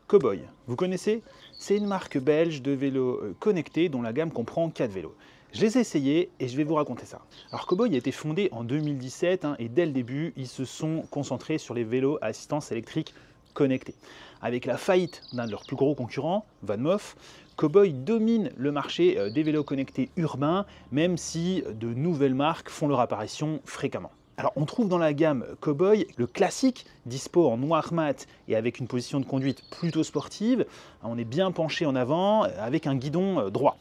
Cowboy, vous connaissez? C'est une marque belge de vélos connectés dont la gamme comprend 4 vélos. Je les ai essayés et je vais vous raconter ça. Alors Cowboy a été fondé en 2017 et dès le début, ils se sont concentrés sur les vélos à assistance électrique connectés. Avec la faillite d'un de leurs plus gros concurrents, VanMoof, Cowboy domine le marché des vélos connectés urbains, même si de nouvelles marques font leur apparition fréquemment. Alors on trouve dans la gamme Cowboy le classique, dispo en noir mat et avec une position de conduite plutôt sportive. On est bien penché en avant avec un guidon droit.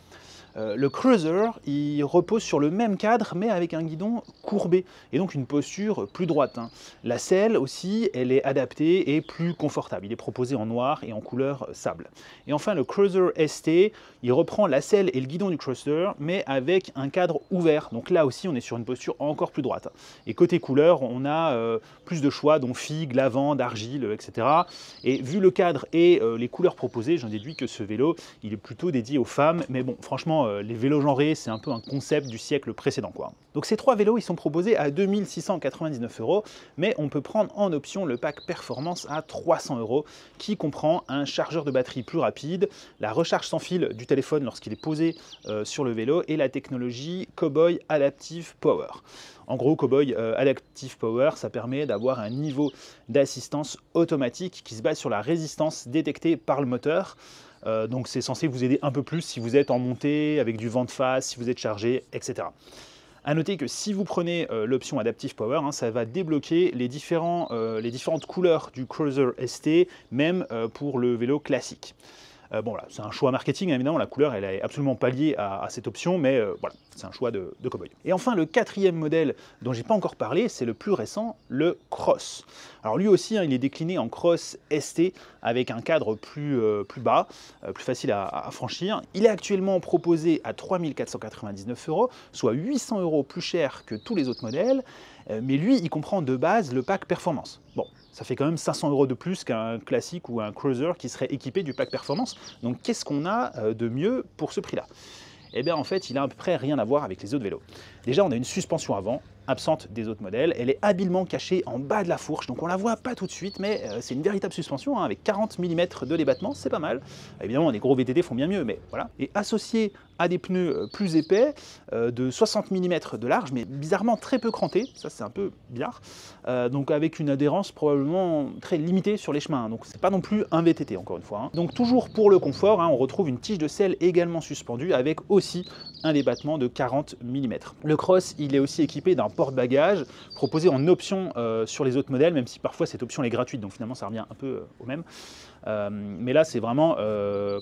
Le Cruiser, il repose sur le même cadre mais avec un guidon courbé et donc une posture plus droite. La selle aussi, elle est adaptée et plus confortable. Il est proposé en noir et en couleur sable. Et enfin le Cruiser ST, il reprend la selle et le guidon du Cruiser mais avec un cadre ouvert. Donc là aussi on est sur une posture encore plus droite. Et côté couleur, on a plus de choix, dont figue, lavande, argile, etc. Et vu le cadre et les couleurs proposées, j'en déduis que ce vélo, il est plutôt dédié aux femmes. Mais bon, franchement, les vélos genrés, c'est un peu un concept du siècle précédent, quoi. Donc ces trois vélos, ils sont proposés à 2 699 €, mais on peut prendre en option le pack performance à 300 €, qui comprend un chargeur de batterie plus rapide, la recharge sans fil du téléphone lorsqu'il est posé sur le vélo et la technologie Cowboy Adaptive Power. En gros, Cowboy Adaptive Power, ça permet d'avoir un niveau d'assistance automatique qui se base sur la résistance détectée par le moteur. Donc c'est censé vous aider un peu plus si vous êtes en montée, avec du vent de face, si vous êtes chargé, etc. A noter que si vous prenez l'option Adaptive Power, ça va débloquer les différentes couleurs du Cruiser ST, même pour le vélo classique. Bon voilà, c'est un choix marketing, évidemment, la couleur elle est absolument pas liée à cette option, mais voilà, c'est un choix de Cowboy. Et enfin, le quatrième modèle dont j'ai pas encore parlé, c'est le plus récent, le Cross. Alors lui aussi, il est décliné en Cross ST avec un cadre plus bas, plus facile à franchir. Il est actuellement proposé à 3 499 €, soit 800 € plus cher que tous les autres modèles, mais lui, il comprend de base le pack performance. Bon, ça fait quand même 500 € de plus qu'un classique ou un Cruiser qui serait équipé du pack performance. Donc qu'est-ce qu'on a de mieux pour ce prix-là? Eh bien en fait, il a à peu près rien à voir avec les autres vélos. Déjà, on a une suspension avant, absente des autres modèles. Elle est habilement cachée en bas de la fourche, donc on la voit pas tout de suite, mais c'est une véritable suspension avec 40 mm de débattement, c'est pas mal. Évidemment, les gros VTT font bien mieux, mais voilà. Et associé à des pneus plus épais, de 60 mm de large, mais bizarrement très peu crantés, ça c'est un peu bizarre, donc avec une adhérence probablement très limitée sur les chemins, donc c'est pas non plus un VTT encore une fois. Donc toujours pour le confort, on retrouve une tige de selle également suspendue avec aussi un débattement de 40 mm. Le Cross, il est aussi équipé d'un porte-bagages proposé en option sur les autres modèles, même si parfois cette option est gratuite, donc finalement ça revient un peu au même. Mais là c'est vraiment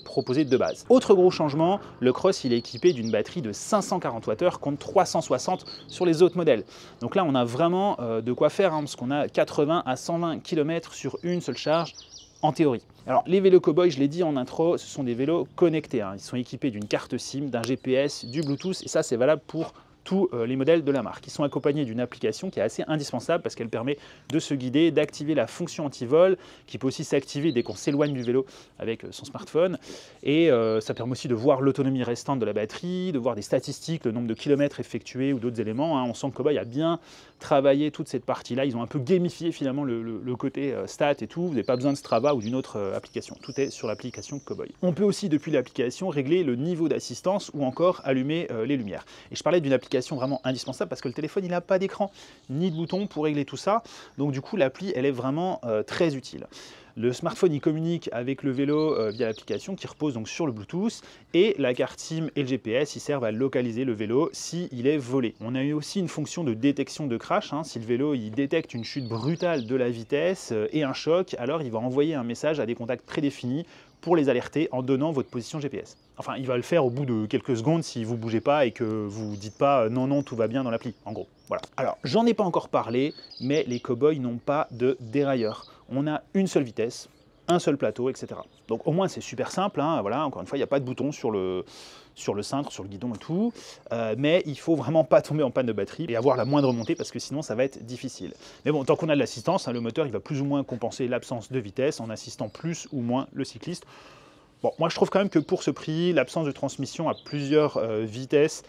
proposé de base. Autre gros changement, le Cross il est équipé d'une batterie de 540 Wh contre 360 sur les autres modèles. Donc là on a vraiment de quoi faire, parce qu'on a 80 à 120 km sur une seule charge en théorie. Alors les vélos Cowboy, je l'ai dit en intro, ce sont des vélos connectés. Ils sont équipés d'une carte SIM, d'un GPS, du Bluetooth, et ça c'est valable pour tous les modèles de la marque. Ils sont accompagnés d'une application qui est assez indispensable parce qu'elle permet de se guider, d'activer la fonction anti-vol, qui peut aussi s'activer dès qu'on s'éloigne du vélo avec son smartphone. Et ça permet aussi de voir l'autonomie restante de la batterie, de voir des statistiques, le nombre de kilomètres effectués ou d'autres éléments. On sent que Cowboy a bien travaillé toute cette partie-là. Ils ont un peu gamifié finalement le côté stat et tout. Vous n'avez pas besoin de Strava ou d'une autre application. Tout est sur l'application Cowboy. On peut aussi depuis l'application régler le niveau d'assistance ou encore allumer les lumières. Et je parlais d'une application vraiment indispensable parce que le téléphone il n'a pas d'écran ni de bouton pour régler tout ça, donc du coup l'appli elle est vraiment très utile. Le smartphone il communique avec le vélo via l'application qui repose donc sur le Bluetooth, et la carte SIM et le GPS ils servent à localiser le vélo s'il est volé. On a eu aussi une fonction de détection de crash, si le vélo il détecte une chute brutale de la vitesse et un choc, alors il va envoyer un message à des contacts prédéfinis pour les alerter en donnant votre position GPS. Enfin, il va le faire au bout de quelques secondes si vous ne bougez pas et que vous ne dites pas non, non, tout va bien dans l'appli, en gros. Voilà. Alors, j'en ai pas encore parlé, mais les Cowboy n'ont pas de dérailleur. On a une seule vitesse, un seul plateau, etc. Donc au moins c'est super simple, voilà, encore une fois, il n'y a pas de bouton sur le cintre, sur le guidon et tout, mais il faut vraiment pas tomber en panne de batterie et avoir la moindre montée parce que sinon ça va être difficile. Mais bon, tant qu'on a de l'assistance, le moteur il va plus ou moins compenser l'absence de vitesse en assistant plus ou moins le cycliste. Bon, moi je trouve quand même que pour ce prix, l'absence de transmission à plusieurs vitesses,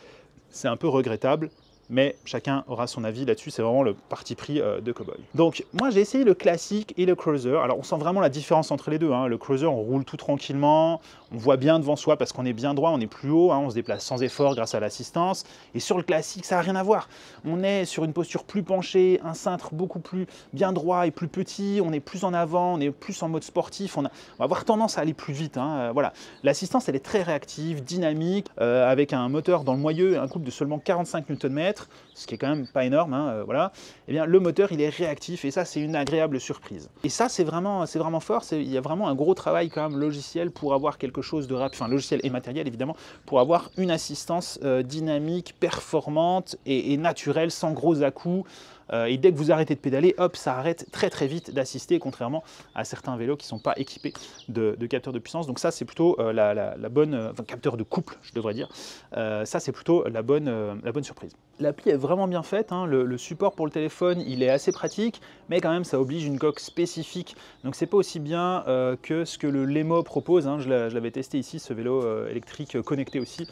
c'est un peu regrettable. mais chacun aura son avis là-dessus, c'est vraiment le parti pris de Cowboy. Donc moi j'ai essayé le classique et le cruiser. Alors on sent vraiment la différence entre les deux, hein. Le cruiser, on roule tout tranquillement, on voit bien devant soi parce qu'on est bien droit, on est plus haut, hein, on se déplace sans effort grâce à l'assistance. Et sur le classique, ça n'a rien à voir. On est sur une posture plus penchée, un cintre beaucoup plus bien droit et plus petit, on est plus en avant, on est plus en mode sportif, on va avoir tendance à aller plus vite, hein. Voilà. L'assistance, elle est très réactive, dynamique, avec un moteur dans le moyeu, un couple de seulement 45 Nm, ce qui est quand même pas énorme, hein, voilà. Eh bien, le moteur, il est réactif et ça, c'est une agréable surprise. Et ça, c'est vraiment fort. Il y a vraiment un gros travail quand même logiciel pour avoir quelque chose de rapide, enfin logiciel et matériel évidemment, pour avoir une assistance dynamique, performante et naturelle, sans gros à-coups. Et dès que vous arrêtez de pédaler, hop, ça arrête très très vite d'assister, contrairement à certains vélos qui ne sont pas équipés de capteurs de puissance. Donc ça, c'est plutôt la bonne, enfin capteur de couple, je devrais dire. Ça, c'est plutôt la bonne surprise. L'appli est vraiment bien faite, hein. Le support pour le téléphone, il est assez pratique, mais quand même, ça oblige une coque spécifique. Donc c'est pas aussi bien que ce que le Lemo propose, hein. Je l'avais testé ici, ce vélo électrique connecté aussi.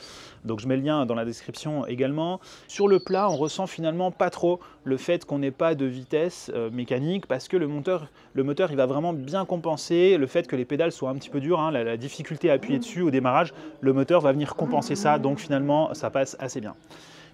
Donc je mets le lien dans la description également. Sur le plat, on ressent finalement pas trop le fait qu'on n'ait pas de vitesse mécanique, parce que le moteur il va vraiment bien compenser le fait que les pédales soient un petit peu dures, hein. La difficulté à appuyer dessus au démarrage, le moteur va venir compenser ça, donc finalement ça passe assez bien.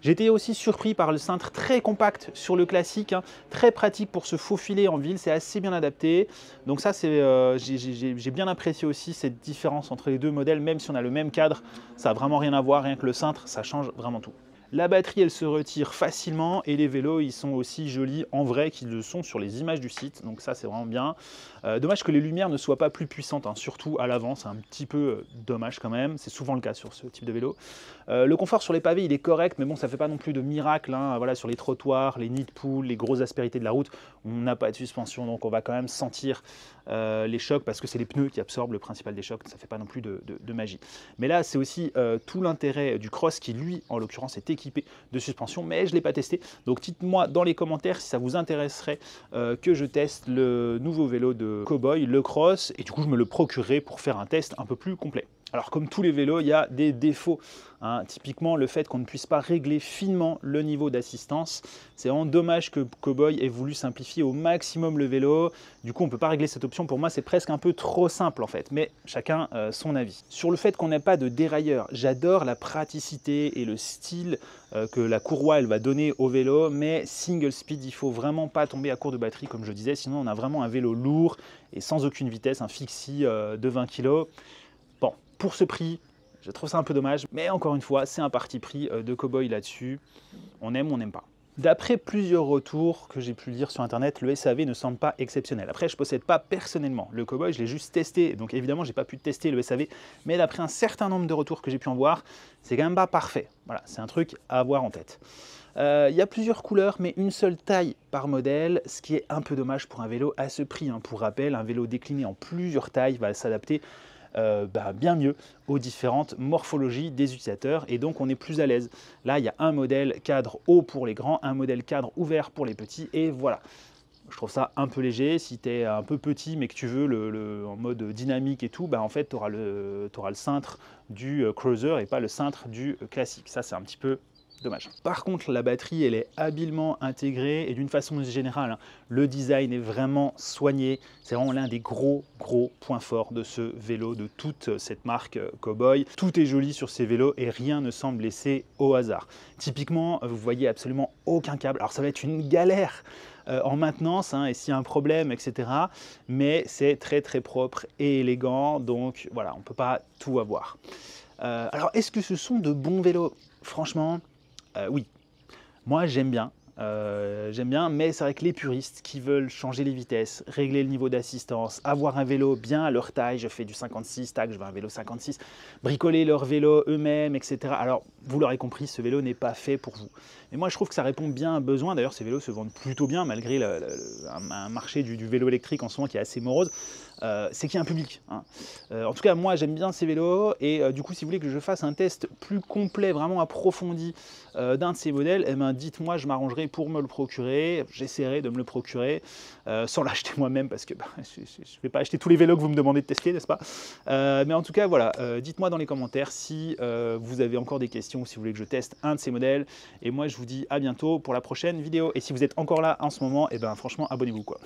J'ai été aussi surpris par le cintre très compact sur le classique, hein, très pratique pour se faufiler en ville, c'est assez bien adapté. Donc ça, j'ai bien apprécié aussi cette différence entre les deux modèles, même si on a le même cadre, ça n'a vraiment rien à voir, rien que le cintre, ça change vraiment tout. La batterie, elle se retire facilement et les vélos, ils sont aussi jolis en vrai qu'ils le sont sur les images du site. Donc ça, c'est vraiment bien. Dommage que les lumières ne soient pas plus puissantes, hein, surtout à l'avant. C'est un petit peu dommage quand même. C'est souvent le cas sur ce type de vélo. Le confort sur les pavés, il est correct, mais bon, ça ne fait pas non plus de miracle, hein. Voilà, sur les trottoirs, les nids de poules, les grosses aspérités de la route, on n'a pas de suspension, donc on va quand même sentir les chocs parce que c'est les pneus qui absorbent le principal des chocs. Ça ne fait pas non plus de magie. Mais là, c'est aussi tout l'intérêt du Cross qui, lui, en l'occurrence, est équipé de suspension, mais je ne l'ai pas testé. Donc dites-moi dans les commentaires si ça vous intéresserait que je teste le nouveau vélo de Cowboy, le Cross, et du coup je me le procurerai pour faire un test un peu plus complet. Alors comme tous les vélos, il y a des défauts, hein. Typiquement le fait qu'on ne puisse pas régler finement le niveau d'assistance. C'est vraiment dommage que Cowboy ait voulu simplifier au maximum le vélo. Du coup on ne peut pas régler cette option. Pour moi c'est presque un peu trop simple en fait, mais chacun son avis. Sur le fait qu'on n'ait pas de dérailleur, j'adore la praticité et le style que la courroie elle va donner au vélo, mais single speed, il faut vraiment pas tomber à court de batterie comme je disais, sinon on a vraiment un vélo lourd et sans aucune vitesse, un fixie de 20 kg. Bon, pour ce prix, je trouve ça un peu dommage, mais encore une fois, c'est un parti pris de Cowboy là-dessus. On aime ou on n'aime pas. D'après plusieurs retours que j'ai pu lire sur internet, le SAV ne semble pas exceptionnel. Après, je ne possède pas personnellement le Cowboy, je l'ai juste testé, donc évidemment, je n'ai pas pu tester le SAV, mais d'après un certain nombre de retours que j'ai pu en voir, c'est quand même pas parfait. Voilà, c'est un truc à avoir en tête. Il y a plusieurs couleurs, mais une seule taille par modèle, ce qui est un peu dommage pour un vélo à ce prix, hein. Pour rappel, un vélo décliné en plusieurs tailles va s'adapter bien mieux aux différentes morphologies des utilisateurs et donc on est plus à l'aise. Là il y a un modèle cadre haut pour les grands, un modèle cadre ouvert pour les petits et voilà. Je trouve ça un peu léger. Si tu es un peu petit mais que tu veux en mode dynamique et tout, en fait tu auras le cintre du cruiser et pas le cintre du classique. Ça c'est un petit peu dommage. Par contre, la batterie, elle est habilement intégrée et d'une façon générale, hein, le design est vraiment soigné. C'est vraiment l'un des gros points forts de ce vélo, de toute cette marque Cowboy. Tout est joli sur ces vélos et rien ne semble laissé au hasard. Typiquement, vous voyez absolument aucun câble. Alors ça va être une galère en maintenance, hein, et s'il y a un problème, etc. Mais c'est très propre et élégant, donc voilà, on ne peut pas tout avoir. Alors, est-ce que ce sont de bons vélos? Franchement, oui, moi j'aime bien, mais c'est vrai que les puristes qui veulent changer les vitesses, régler le niveau d'assistance, avoir un vélo bien à leur taille, je fais du 56, tac, je veux un vélo 56, bricoler leur vélo eux-mêmes, etc. Alors, vous l'aurez compris, ce vélo n'est pas fait pour vous. Mais moi, je trouve que ça répond bien à un besoin. D'ailleurs, ces vélos se vendent plutôt bien, malgré un marché du vélo électrique en ce moment qui est assez morose. c'est qu'il y a un public, hein. En tout cas, moi, j'aime bien ces vélos et du coup, si vous voulez que je fasse un test plus complet, vraiment approfondi d'un de ces modèles, eh ben, dites-moi, je m'arrangerai pour me le procurer. J'essaierai de me le procurer sans l'acheter moi-même parce que bah, je ne vais pas acheter tous les vélos que vous me demandez de tester, n'est-ce pas? Mais en tout cas, voilà, dites-moi dans les commentaires si vous avez encore des questions, si vous voulez que je teste un de ces modèles. Et moi, je vous dis à bientôt pour la prochaine vidéo. Et si vous êtes encore là en ce moment, eh ben, franchement, abonnez-vous, quoi.